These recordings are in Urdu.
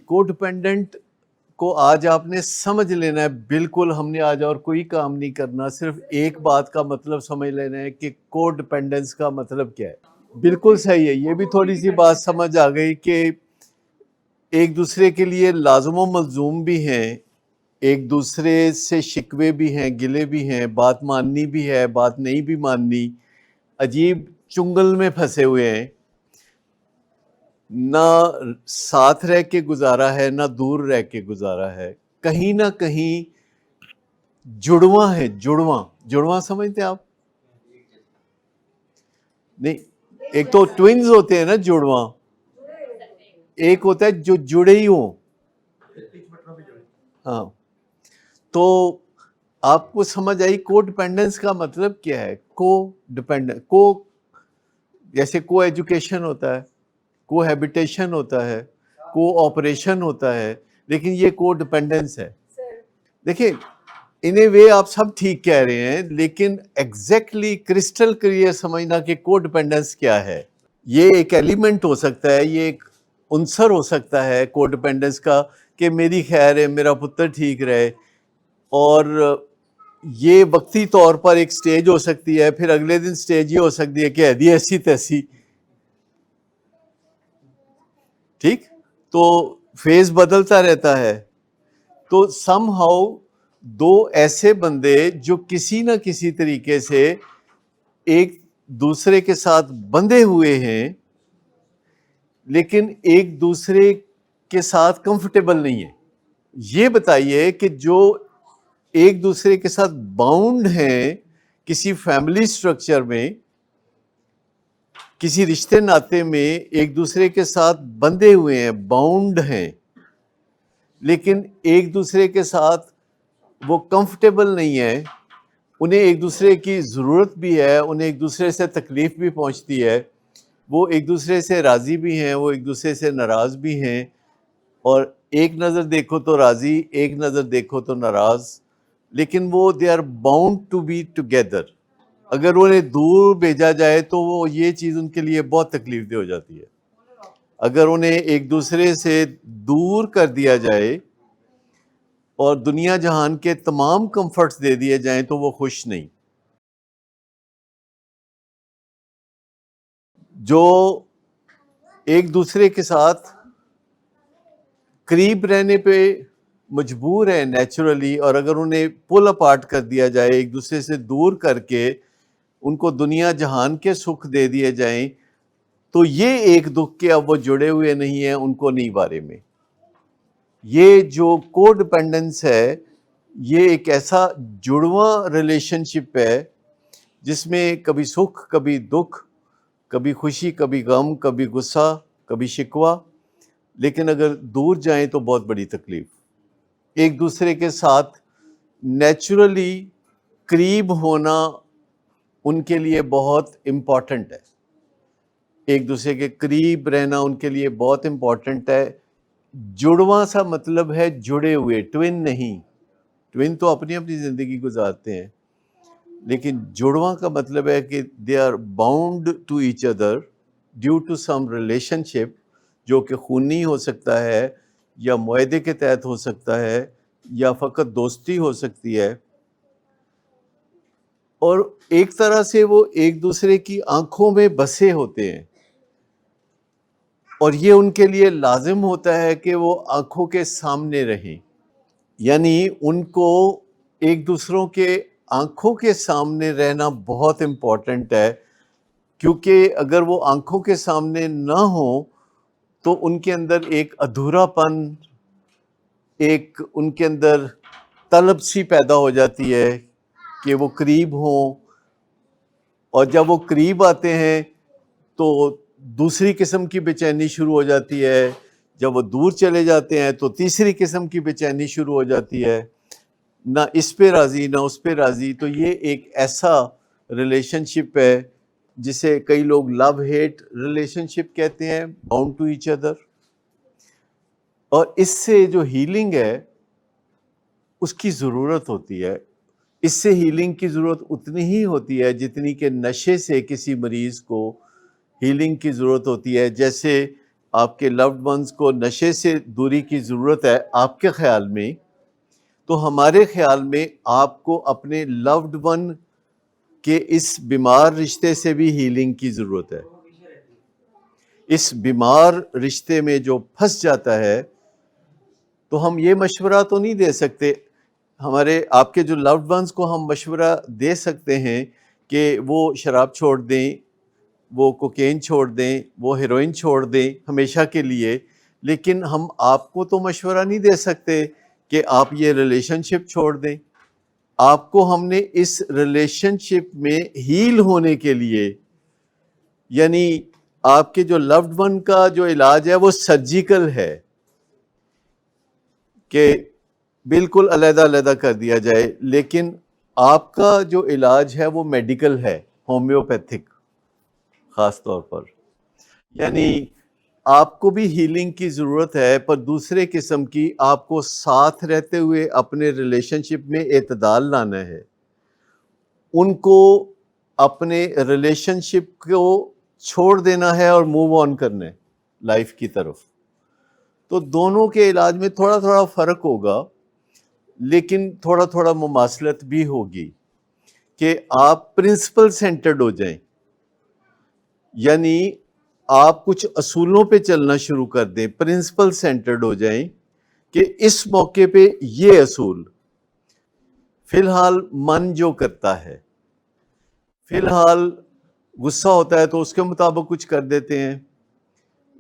کو ڈیپینڈنٹ کو آج آپ نے سمجھ لینا ہے، بالکل ہم نے آج اور کوئی کام نہیں کرنا، صرف ایک بات کا مطلب سمجھ لینا ہے کہ کو ڈیپینڈنس کا مطلب کیا ہے۔ بالکل صحیح ہے، یہ بھی تھوڑی سی بات سمجھ آ گئی کہ ایک دوسرے کے لیے لازم و ملزوم بھی ہیں، ایک دوسرے سے شکوے بھی ہیں، گلے بھی ہیں، بات ماننی بھی ہے، بات نہیں بھی ماننی، عجیب چنگل میں پھنسے ہوئے ہیں، نہ ساتھ رہ کے گزارا ہے نہ دور رہ کے گزارا ہے، کہیں نہ کہیں جڑواں ہے، جڑواں سمجھتے ہیں آپ؟ نہیں، ایک تو ٹوینز ہوتے ہیں نا جڑواں، ایک ہوتا ہے جو جڑے ہی ہوں، ہاں۔ تو آپ کو سمجھ آئی کو ڈیپینڈنس کا مطلب کیا ہے؟ کو ڈیپینڈنس، کو جیسے کو ایجوکیشن ہوتا ہے، کو ہیبیٹیشن ہوتا ہے، کو آپریشن ہوتا ہے، لیکن یہ کو ڈیپینڈنس ہے۔ دیکھیں ان اے وے آپ سب ٹھیک کہہ رہے ہیں، لیکن ایگزیکٹلی کرسٹل کلیئر سمجھنا کہ کو ڈیپینڈنس کیا ہے۔ یہ ایک ایلیمنٹ ہو سکتا ہے، یہ ایک عنصر ہو سکتا ہے کو ڈیپینڈنس کا کہ میری خیر ہے، میرا پتر ٹھیک رہے، اور یہ وقتی طور پر ایک سٹیج ہو سکتی ہے، پھر اگلے دن سٹیج یہ ہو سکتی ہے کہ ایدی ایسی تیسی، ٹھیک؟ تو فیز بدلتا رہتا ہے۔ تو سم ہاؤ دو ایسے بندے جو کسی نہ کسی طریقے سے ایک دوسرے کے ساتھ بندھے ہوئے ہیں، لیکن ایک دوسرے کے ساتھ کمفرٹیبل نہیں ہے۔ یہ بتائیے کہ جو ایک دوسرے کے ساتھ باؤنڈ ہیں کسی فیملی سٹرکچر میں، کسی رشتے ناطے میں ایک دوسرے کے ساتھ بندھے ہوئے ہیں، باؤنڈ ہیں، لیکن ایک دوسرے کے ساتھ وہ کمفرٹیبل نہیں ہے، انہیں ایک دوسرے کی ضرورت بھی ہے، انہیں ایک دوسرے سے تکلیف بھی پہنچتی ہے، وہ ایک دوسرے سے راضی بھی ہیں، وہ ایک دوسرے سے ناراض بھی ہیں، اور ایک نظر دیکھو تو راضی، ایک نظر دیکھو تو ناراض، لیکن وہ they are bound to be together. اگر انہیں دور بھیجا جائے تو وہ یہ چیز ان کے لیے بہت تکلیف دہ ہو جاتی ہے۔ اگر انہیں ایک دوسرے سے دور کر دیا جائے اور دنیا جہان کے تمام کمفرٹس دے دیے جائیں تو وہ خوش نہیں۔ جو ایک دوسرے کے ساتھ قریب رہنے پہ مجبور ہے نیچرلی، اور اگر انہیں پل اپارٹ کر دیا جائے، ایک دوسرے سے دور کر کے ان کو دنیا جہان کے سکھ دے دیے جائیں، تو یہ ایک دکھ کے اب وہ جڑے ہوئے نہیں ہیں، ان کو نہیں بارے میں۔ یہ جو کو ڈیپینڈنس ہے، یہ ایک ایسا جڑواں ریلیشن شپ ہے جس میں کبھی سکھ، کبھی دکھ، کبھی خوشی، کبھی غم، کبھی غصہ، کبھی شکوہ، لیکن اگر دور جائیں تو بہت بڑی تکلیف۔ ایک دوسرے کے ساتھ نیچرلی قریب ہونا ان کے لیے بہت امپورٹنٹ ہے، ایک دوسرے کے قریب رہنا ان کے لیے بہت امپورٹنٹ ہے۔ جڑواں سا مطلب ہے جڑے ہوئے، ٹوین نہیں، ٹوین تو اپنی اپنی زندگی گزارتے ہیں، لیکن جڑواں کا مطلب ہے کہ they are bound to each other due to some relationship, جو کہ خونی ہو سکتا ہے، یا معاہدے کے تحت ہو سکتا ہے، یا فقط دوستی ہو سکتی ہے، اور ایک طرح سے وہ ایک دوسرے کی آنکھوں میں بسے ہوتے ہیں، اور یہ ان کے لیے لازم ہوتا ہے کہ وہ آنکھوں کے سامنے رہیں، یعنی ان کو ایک دوسروں کے آنکھوں کے سامنے رہنا بہت امپورٹنٹ ہے، کیونکہ اگر وہ آنکھوں کے سامنے نہ ہوں تو ان کے اندر ایک ادھورا پن، ایک ان کے اندر طلب سی پیدا ہو جاتی ہے کہ وہ قریب ہوں، اور جب وہ قریب آتے ہیں تو دوسری قسم کی بے چینی شروع ہو جاتی ہے، جب وہ دور چلے جاتے ہیں تو تیسری قسم کی بے چینی شروع ہو جاتی ہے، نہ اس پہ راضی نہ اس پہ راضی۔ تو یہ ایک ایسا ریلیشن شپ ہے جسے کئی لوگ لو ہیٹ ریلیشن شپ کہتے ہیں، باؤنڈ ٹو ایچ ادر، اور اس سے جو ہیلنگ ہے اس کی ضرورت ہوتی ہے۔ اس سے ہیلنگ کی ضرورت اتنی ہی ہوتی ہے جتنی کہ نشے سے کسی مریض کو ہیلنگ کی ضرورت ہوتی ہے۔ جیسے آپ کے لوڈ ونز کو نشے سے دوری کی ضرورت ہے آپ کے خیال میں، تو ہمارے خیال میں آپ کو اپنے لوڈ ون کے اس بیمار رشتے سے بھی ہیلنگ کی ضرورت ہے۔ اس بیمار رشتے میں جو پھنس جاتا ہے تو ہم یہ مشورہ تو نہیں دے سکتے، آپ کے جو لوڈ ونز کو ہم مشورہ دے سکتے ہیں کہ وہ شراب چھوڑ دیں، وہ کوکین چھوڑ دیں، وہ ہیروئن چھوڑ دیں ہمیشہ کے لیے، لیکن ہم آپ کو تو مشورہ نہیں دے سکتے کہ آپ یہ ریلیشن شپ چھوڑ دیں۔ آپ کو ہم نے اس ریلیشن شپ میں ہیل ہونے کے لیے، یعنی آپ کے جو لوڈ ون کا جو علاج ہے وہ سرجیکل ہے کہ بالکل علیحدہ علیحدہ کر دیا جائے، لیکن آپ کا جو علاج ہے وہ میڈیکل ہے، ہومیوپیتھک خاص طور پر۔ یعنی آپ کو بھی ہیلنگ کی ضرورت ہے، پر دوسرے قسم کی، آپ کو ساتھ رہتے ہوئے اپنے ریلیشن شپ میں اعتدال لانا ہے، ان کو اپنے ریلیشن شپ کو چھوڑ دینا ہے اور موو آن کرنا ہے لائف کی طرف۔ تو دونوں کے علاج میں تھوڑا تھوڑا فرق ہوگا، لیکن تھوڑا تھوڑا مماثلت بھی ہوگی کہ آپ پرنسپل سینٹرڈ ہو جائیں، یعنی آپ کچھ اصولوں پہ چلنا شروع کر دیں، پرنسپل سینٹرڈ ہو جائیں کہ اس موقع پہ یہ اصول، فی الحال من جو کرتا ہے، فی الحال غصہ ہوتا ہے تو اس کے مطابق کچھ کر دیتے ہیں،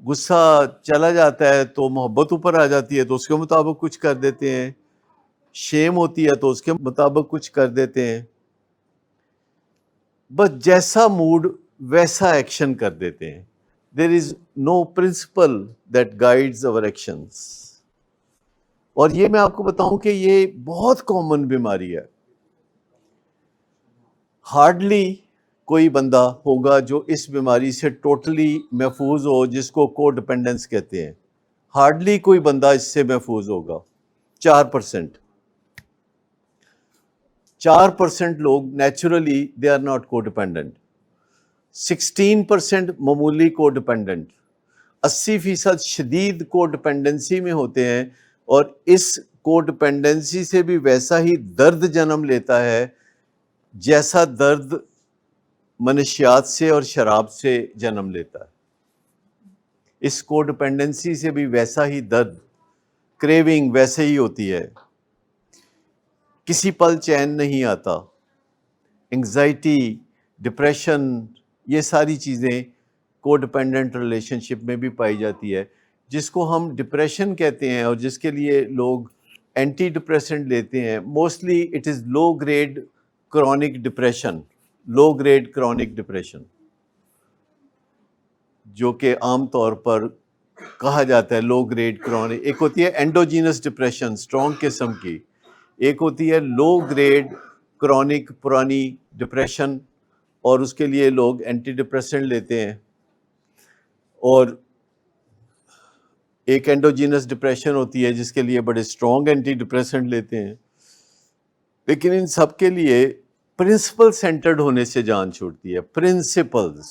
غصہ چلا جاتا ہے تو محبت اوپر آ جاتی ہے تو اس کے مطابق کچھ کر دیتے ہیں، شیم ہوتی ہے تو اس کے مطابق کچھ کر دیتے ہیں، بس جیسا موڈ ویسا ایکشن کر دیتے ہیں۔ There is no principle that guides our actions. اور یہ میں آپ کو بتاؤں کہ یہ بہت کامن بیماری ہے۔ ہارڈلی کوئی بندہ ہوگا جو اس بیماری سے ٹوٹلی محفوظ ہو، جس کو کو ڈپینڈنس کہتے ہیں۔ ہارڈلی کوئی بندہ اس سے محفوظ ہوگا، 4%۔ 4% لوگ نیچرلی دے آر ناٹ کو ڈپینڈنٹ، 16% معمولی کو ڈپینڈنٹ، 80% شدید کو ڈپینڈنسی میں ہوتے ہیں، اور اس کو ڈپینڈنسی سے بھی ویسا ہی درد جنم لیتا ہے جیسا درد منشیات سے اور شراب سے جنم لیتا ہے۔ اس کو ڈپینڈنسی سے بھی ویسا ہی درد، کریونگ ویسے ہی ہوتی ہے، کسی پل چین نہیں آتا، انگزائٹی، ڈپریشن، یہ ساری چیزیں کو ڈپینڈنٹ ریلیشن شپ میں بھی پائی جاتی ہے، جس کو ہم ڈپریشن کہتے ہیں، اور جس کے لیے لوگ اینٹی ڈپریسنٹ لیتے ہیں۔ Mostly it is low grade chronic depression, low grade chronic depression, جو کہ عام طور پر کہا جاتا ہے لو گریڈ کرونک۔ ایک ہوتی ہے اینڈوجینس ڈپریشن اسٹرانگ قسم کی، ایک ہوتی ہے لو گریڈ کرونک پرانی ڈپریشن، اور اس کے لیے لوگ اینٹی ڈپریسنٹ لیتے ہیں، اور ایک اینڈوجینس ڈپریشن ہوتی ہے جس کے لیے بڑے اسٹرانگ اینٹی ڈپریسنٹ لیتے ہیں۔ لیکن ان سب کے لیے پرنسپل سینٹرڈ ہونے سے جان چھوٹتی ہے۔ پرنسپلز،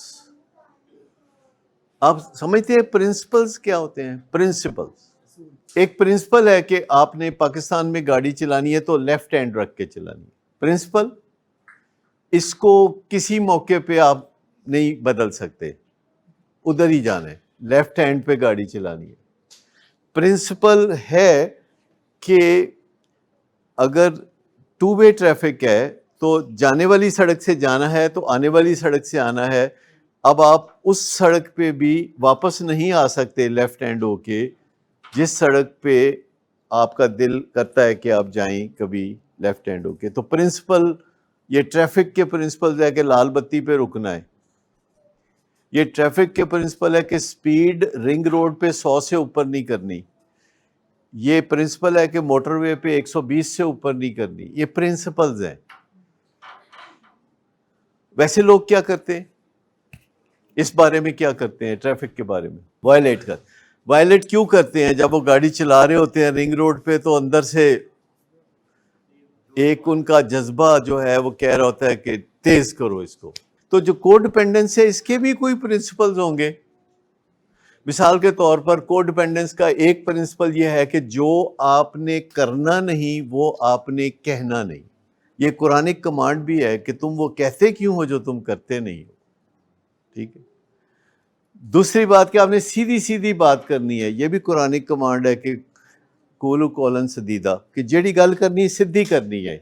آپ سمجھتے ہیں پرنسپلز کیا ہوتے ہیں؟ پرنسپلز، ایک پرنسپل ہے کہ آپ نے پاکستان میں گاڑی چلانی ہے تو لیفٹ ہینڈ رکھ کے چلانی ہے، پرنسپل، اس کو کسی موقع پہ آپ نہیں بدل سکتے، ادھر ہی جانا ہے، لیفٹ ہینڈ پہ گاڑی چلانی ہے۔ پرنسپل ہے کہ اگر ٹو وے ٹریفک ہے تو جانے والی سڑک سے جانا ہے تو آنے والی سڑک سے آنا ہے، اب آپ اس سڑک پہ بھی واپس نہیں آ سکتے لیفٹ ہینڈ ہو کے، جس سڑک پہ آپ کا دل کرتا ہے کہ آپ جائیں کبھی لیفٹ ہینڈ ہو کے۔ تو پرنسپل، یہ ٹریفک کے پرنسپل ہے کہ لال بتی پہ رکنا ہے، یہ ٹریفک کے پرنسپل ہے کہ سپیڈ رنگ روڈ پہ 100 سے اوپر نہیں کرنی، یہ پرنسپل ہے کہ موٹر وے پہ 120 سے اوپر نہیں کرنی، یہ پرنسپلز ہیں۔ ویسے لوگ کیا کرتے ہیں اس بارے میں، کیا کرتے ہیں ٹریفک کے بارے میں؟ وائلیٹ کیوں کرتے ہیں؟ جب وہ گاڑی چلا رہے ہوتے ہیں رنگ روڈ پہ تو اندر سے ایک ان کا جذبہ جو ہے وہ کہہ رہا ہوتا ہے کہ تیز کرو اس کو۔ تو جو کو ڈیپینڈنس ہے اس کے بھی کوئی پرنسپلز ہوں گے، مثال کے طور پر کو ڈیپینڈنس کا ایک پرنسپل یہ ہے کہ جو آپ نے کرنا نہیں وہ آپ نے کہنا نہیں. یہ قرآنک کمانڈ بھی ہے کہ تم وہ کہتے کیوں ہو جو تم کرتے نہیں ہو. ٹھیک ہے. دوسری بات کہ آپ نے سیدھی سیدھی بات کرنی ہے، یہ بھی قرآنک کمانڈ ہے کہ قولوا قولا سدیدا، کہ جیڑی گل کرنی سدھی کرنی ہے،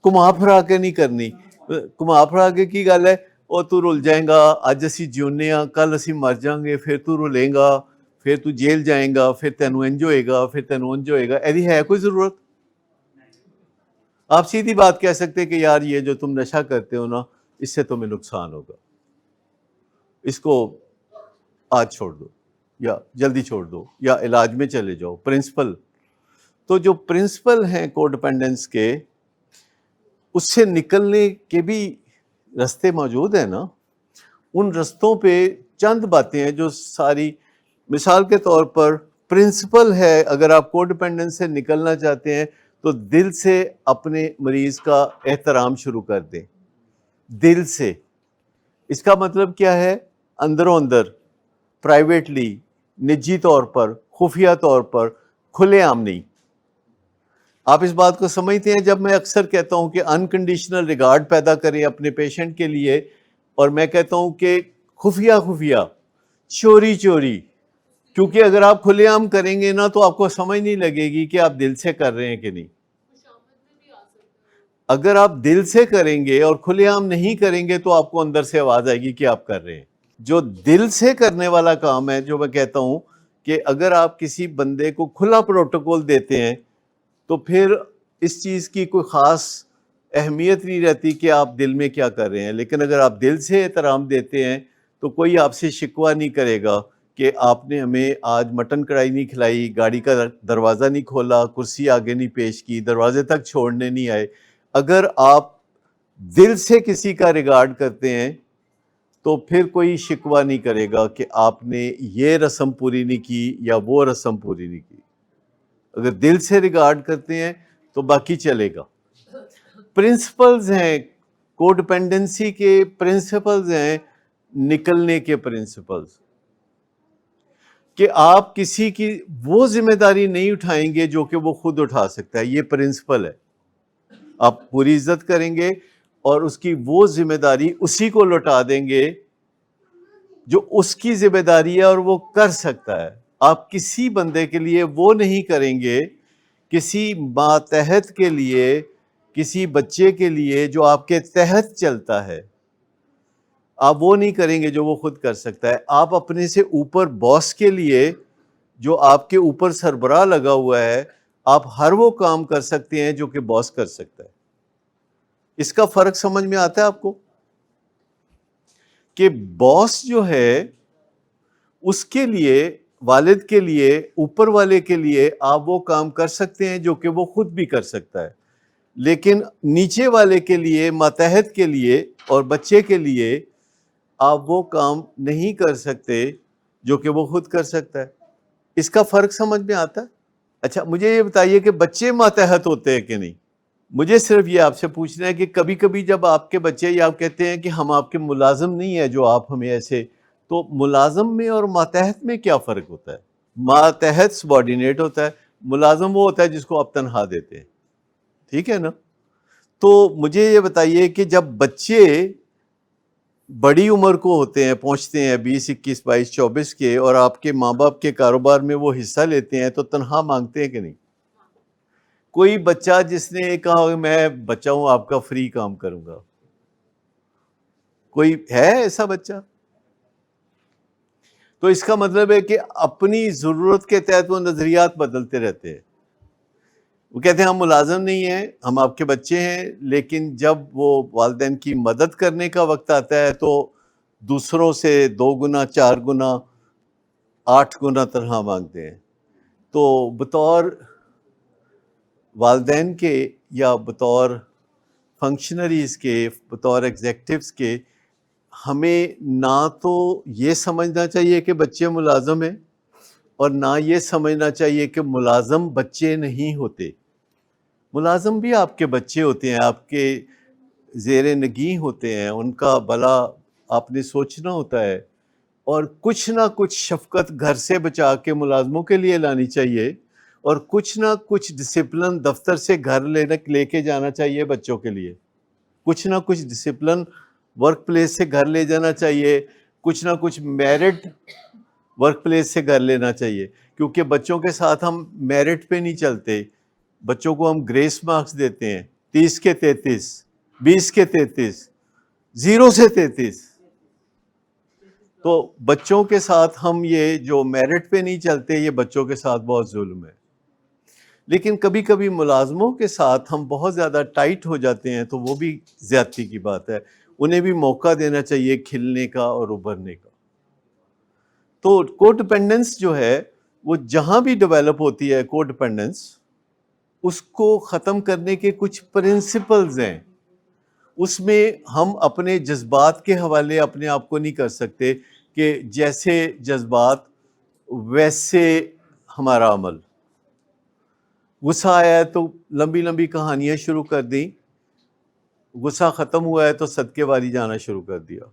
گھما پھرا کے نہیں کرنی. گھما پھرا کے کی گل ہے، او تو رل جائیں گا، اج اسی جیونے ہاں کل اسی مر جائیں گے، پھر تو رلیں گا، پھر تو جیل جائیں گا، پھر تینوں انج ہوئے گا، پھر تینوں انج ہوئے گا. ایسی ہے کوئی ضرورت؟ آپ سیدھی بات کہہ سکتے کہ یار یہ جو تم نشہ کرتے ہو نا اس سے تمہیں نقصان ہوگا، اس کو آج چھوڑ دو یا جلدی چھوڑ دو یا علاج میں چلے جاؤ. پرنسپل تو جو پرنسپل ہیں کو ڈیپینڈنس کے، اس سے نکلنے کے بھی رستے موجود ہیں نا. ان رستوں پہ چند باتیں ہیں جو ساری، مثال کے طور پر پرنسپل ہے، اگر آپ کو ڈیپینڈنس سے نکلنا چاہتے ہیں تو دل سے اپنے مریض کا احترام شروع کر دیں. دل سے. اس کا مطلب کیا ہے؟ اندروں اندر، پرائیویٹلی، نجی طور پر، خفیہ طور پر، کھلے عام نہیں. آپ اس بات کو سمجھتے ہیں جب میں اکثر کہتا ہوں کہ انکنڈیشنل ریگارڈ پیدا کریں اپنے پیشنٹ کے لیے، اور میں کہتا ہوں کہ خفیہ خفیہ، چوری چوری، کیونکہ اگر آپ کھلے عام کریں گے نا تو آپ کو سمجھ نہیں لگے گی کہ آپ دل سے کر رہے ہیں کہ نہیں. اگر آپ دل سے کریں گے اور کھلے عام نہیں کریں گے تو آپ کو اندر سے آواز آئے گی کہ آپ کر رہے ہیں. جو دل سے کرنے والا کام ہے، جو میں کہتا ہوں کہ اگر آپ کسی بندے کو کھلا پروٹوکول دیتے ہیں تو پھر اس چیز کی کوئی خاص اہمیت نہیں رہتی کہ آپ دل میں کیا کر رہے ہیں. لیکن اگر آپ دل سے احترام دیتے ہیں تو کوئی آپ سے شکوہ نہیں کرے گا کہ آپ نے ہمیں آج مٹن کڑھائی نہیں کھلائی، گاڑی کا دروازہ نہیں کھولا، کرسی آگے نہیں پیش کی، دروازے تک چھوڑنے نہیں آئے. اگر آپ دل سے کسی کا ریگارڈ کرتے ہیں تو پھر کوئی شکوہ نہیں کرے گا کہ آپ نے یہ رسم پوری نہیں کی یا وہ رسم پوری نہیں کی. اگر دل سے ریگارڈ کرتے ہیں تو باقی چلے گا. پرنسپلز ہیں کو ڈیپینڈنسی کے، پرنسپلز ہیں نکلنے کے پرنسپلز، کہ آپ کسی کی وہ ذمہ داری نہیں اٹھائیں گے جو کہ وہ خود اٹھا سکتا ہے. یہ پرنسپل ہے. آپ پوری عزت کریں گے اور اس کی وہ ذمہ داری اسی کو لوٹا دیں گے جو اس کی ذمہ داری ہے اور وہ کر سکتا ہے. آپ کسی بندے کے لیے وہ نہیں کریں گے، کسی ماتحت کے لیے، کسی بچے کے لیے جو آپ کے تحت چلتا ہے، آپ وہ نہیں کریں گے جو وہ خود کر سکتا ہے. آپ اپنے سے اوپر باس کے لیے، جو آپ کے اوپر سربراہ لگا ہوا ہے، آپ ہر وہ کام کر سکتے ہیں جو کہ باس کر سکتا ہے. اس کا فرق سمجھ میں آتا ہے آپ کو؟ کہ باس جو ہے اس کے لیے، والد کے لیے، اوپر والے کے لیے آپ وہ کام کر سکتے ہیں جو کہ وہ خود بھی کر سکتا ہے، لیکن نیچے والے کے لیے، ماتحت کے لیے اور بچے کے لیے آپ وہ کام نہیں کر سکتے جو کہ وہ خود کر سکتا ہے. اس کا فرق سمجھ میں آتا ہے؟ اچھا مجھے یہ بتائیے کہ بچے ماتحت ہوتے ہیں کہ نہیں؟ مجھے صرف یہ آپ سے پوچھنا ہے کہ کبھی کبھی جب آپ کے بچے یا آپ کہتے ہیں کہ ہم آپ کے ملازم نہیں ہیں جو آپ ہمیں ایسے، تو ملازم میں اور ماتحت میں کیا فرق ہوتا ہے؟ ماتحت سبارڈینیٹ ہوتا ہے، ملازم وہ ہوتا ہے جس کو آپ تنخواہ دیتے ہیں. ٹھیک ہے نا؟ تو مجھے یہ بتائیے کہ جب بچے بڑی عمر کو ہوتے ہیں، پہنچتے ہیں 20 21 22 24 کے، اور آپ کے ماں باپ کے کاروبار میں وہ حصہ لیتے ہیں تو تنخواہ مانگتے ہیں کہ نہیں؟ کوئی بچہ جس نے کہا کہ میں بچہ ہوں آپ کا فری کام کروں گا، کوئی ہے ایسا بچہ؟ تو اس کا مطلب ہے کہ اپنی ضرورت کے تحت وہ نظریات بدلتے رہتے ہیں. وہ کہتے ہیں ہم ملازم نہیں ہیں، ہم آپ کے بچے ہیں، لیکن جب وہ والدین کی مدد کرنے کا وقت آتا ہے تو دوسروں سے 2 گنا 4 گنا 8 گنا تنخواہ مانگتے ہیں. تو بطور والدین کے یا بطور فنکشنریز کے، بطور ایگزیکٹوز کے، ہمیں نہ تو یہ سمجھنا چاہیے کہ بچے ملازم ہیں اور نہ یہ سمجھنا چاہیے کہ ملازم بچے نہیں ہوتے. ملازم بھی آپ کے بچے ہوتے ہیں، آپ کے زیر نگیں ہوتے ہیں، ان کا بھلا آپ نے سوچنا ہوتا ہے. اور کچھ نہ کچھ شفقت گھر سے بچا کے ملازموں کے لیے لانی چاہیے، اور کچھ نہ کچھ ڈسپلن دفتر سے گھر لے کے جانا چاہیے بچوں کے لیے، کچھ نہ کچھ ڈسپلن ورک پلیس سے گھر لے جانا چاہیے، کچھ نہ کچھ میرٹ ورک پلیس سے گھر لینا چاہیے، کیونکہ بچوں کے ساتھ ہم میرٹ پہ نہیں چلتے، بچوں کو ہم گریس مارکس دیتے ہیں 30 کے 33، 20 کے 33، 0 سے 33۔ تو بچوں کے ساتھ ہم یہ جو میرٹ پہ نہیں چلتے، یہ بچوں کے ساتھ بہت ظلم ہے۔ لیکن کبھی کبھی ملازموں کے ساتھ ہم بہت زیادہ ٹائٹ ہو جاتے ہیں، تو وہ بھی زیادتی کی بات ہے، انہیں بھی موقع دینا چاہیے کھلنے کا اور ابھرنے کا۔ تو کو ڈپینڈنس جو ہے وہ جہاں بھی ڈیولپ ہوتی ہے، کو ڈپینڈنس، اس کو ختم کرنے کے کچھ پرنسپلز ہیں۔ اس میں ہم اپنے جذبات کے حوالے اپنے آپ کو نہیں کر سکتے کہ جیسے جذبات ویسے ہمارا عمل۔ غصہ آیا ہے تو لمبی لمبی کہانیاں شروع کر دیں، غصہ ختم ہوا ہے تو صدقے والی جانا شروع کر دیا۔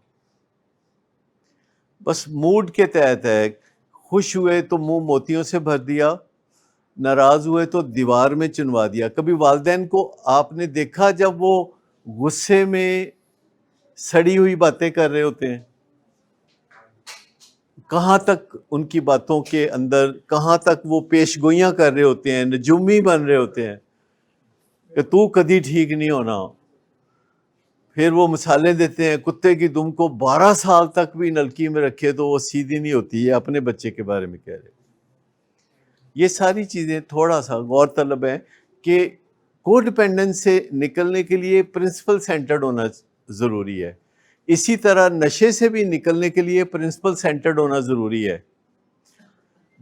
بس موڈ کے تحت ہے، خوش ہوئے تو منہ موتیوں سے بھر دیا، ناراض ہوئے تو دیوار میں چنوا دیا۔ کبھی والدین کو آپ نے دیکھا جب وہ غصے میں سڑی ہوئی باتیں کر رہے ہوتے ہیں، کہاں تک ان کی باتوں کے اندر، کہاں تک وہ پیش گوئیاں کر رہے ہوتے ہیں، نجومی بن رہے ہوتے ہیں کہ تو کدی ٹھیک نہیں ہونا۔ پھر وہ مثالیں دیتے ہیں، کتے کی دم کو 12 سال تک بھی نلکی میں رکھے تو وہ سیدھی نہیں ہوتی۔ یہ اپنے بچے کے بارے میں کہہ رہے۔ یہ ساری چیزیں تھوڑا سا غور طلب ہے کہ کو ڈپینڈنس سے نکلنے کے لیے پرنسپل سینٹرڈ ہونا ضروری ہے۔ اسی طرح نشے سے بھی نکلنے کے لیے پرنسپل سینٹرڈ ہونا ضروری ہے۔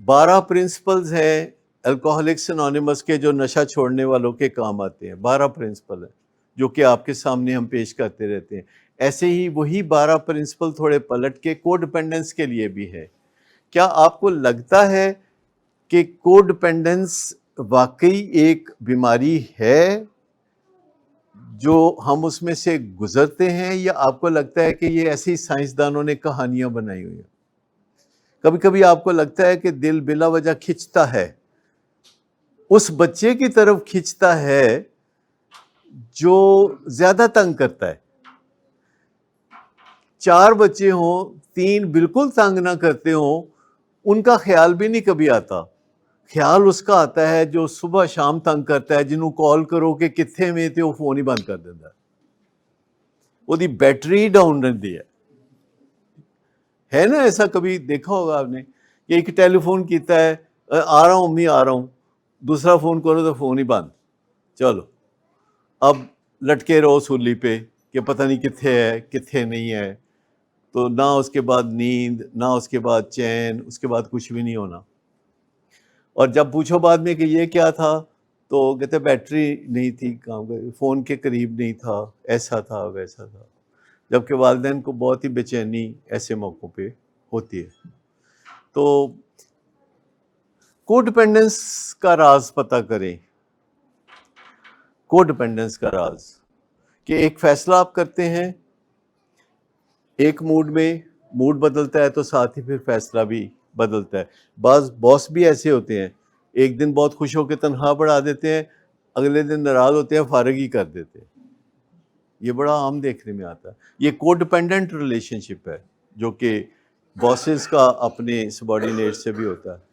12 پرنسپلز ہیں الکوہولکس انانیمس کے جو نشہ چھوڑنے والوں کے کام آتے ہیں، 12 پرنسپل ہیں جو کہ آپ کے سامنے ہم پیش کرتے رہتے ہیں۔ ایسے ہی وہی 12 پرنسپل تھوڑے پلٹ کے کو ڈپینڈنس کے لیے بھی ہے۔ کیا آپ کو لگتا ہے کہ کو ڈپینڈنس واقعی ایک بیماری ہے جو ہم اس میں سے گزرتے ہیں، یا آپ کو لگتا ہے کہ یہ ایسی سائنسدانوں نے کہانیاں بنائی ہوئی ہیں؟ کبھی کبھی آپ کو لگتا ہے کہ دل بلا وجہ کھنچتا ہے، اس بچے کی طرف کھنچتا ہے جو زیادہ تنگ کرتا ہے۔ 4 بچے ہوں، 3 بالکل تنگ نہ کرتے ہوں، ان کا خیال بھی نہیں کبھی آتا۔ خیال اس کا آتا ہے جو صبح شام تنگ کرتا ہے، جنہوں کال کرو کہ کتھے میں تے وہ فون ہی بند کر دیتا ہے، وہ دی بیٹری ڈاؤن رہتی ہے نا؟ ایسا کبھی دیکھا ہوگا آپ نے کہ ایک ٹیلی فون کیتا ہے، آ رہا ہوں امی آ رہا ہوں، دوسرا فون کرو تو فون ہی بند، چلو اب لٹکے رہو سولی پہ کہ پتہ نہیں کتھے ہے کتھے نہیں ہے۔ تو نہ اس کے بعد نیند، نہ اس کے بعد چین، اس کے بعد کچھ بھی نہیں ہونا۔ اور جب پوچھو بعد میں کہ یہ کیا تھا تو کہتے بیٹری نہیں تھی کام کر، فون کے قریب نہیں تھا، ایسا تھا ویسا تھا، جبکہ والدین کو بہت ہی بے چینی ایسے موقعوں پہ ہوتی ہے۔ تو کو ڈپینڈنس کا راز پتہ کریں۔ کو ڈپینڈنس کا راز کہ ایک فیصلہ آپ کرتے ہیں ایک موڈ میں، موڈ بدلتا ہے تو ساتھ ہی پھر فیصلہ بھی بدلتا ہے۔ بعض باس بھی ایسے ہوتے ہیں، ایک دن بہت خوش ہو کے تنخواہ بڑھا دیتے ہیں، اگلے دن ناراض ہوتے ہیں فارغ ہی کر دیتے ہیں۔ یہ بڑا عام دیکھنے میں آتا ہے۔ یہ کو ڈپینڈنٹ ریلیشن شپ ہے جو کہ باسز کا اپنے سبارڈینیٹ سے بھی ہوتا ہے۔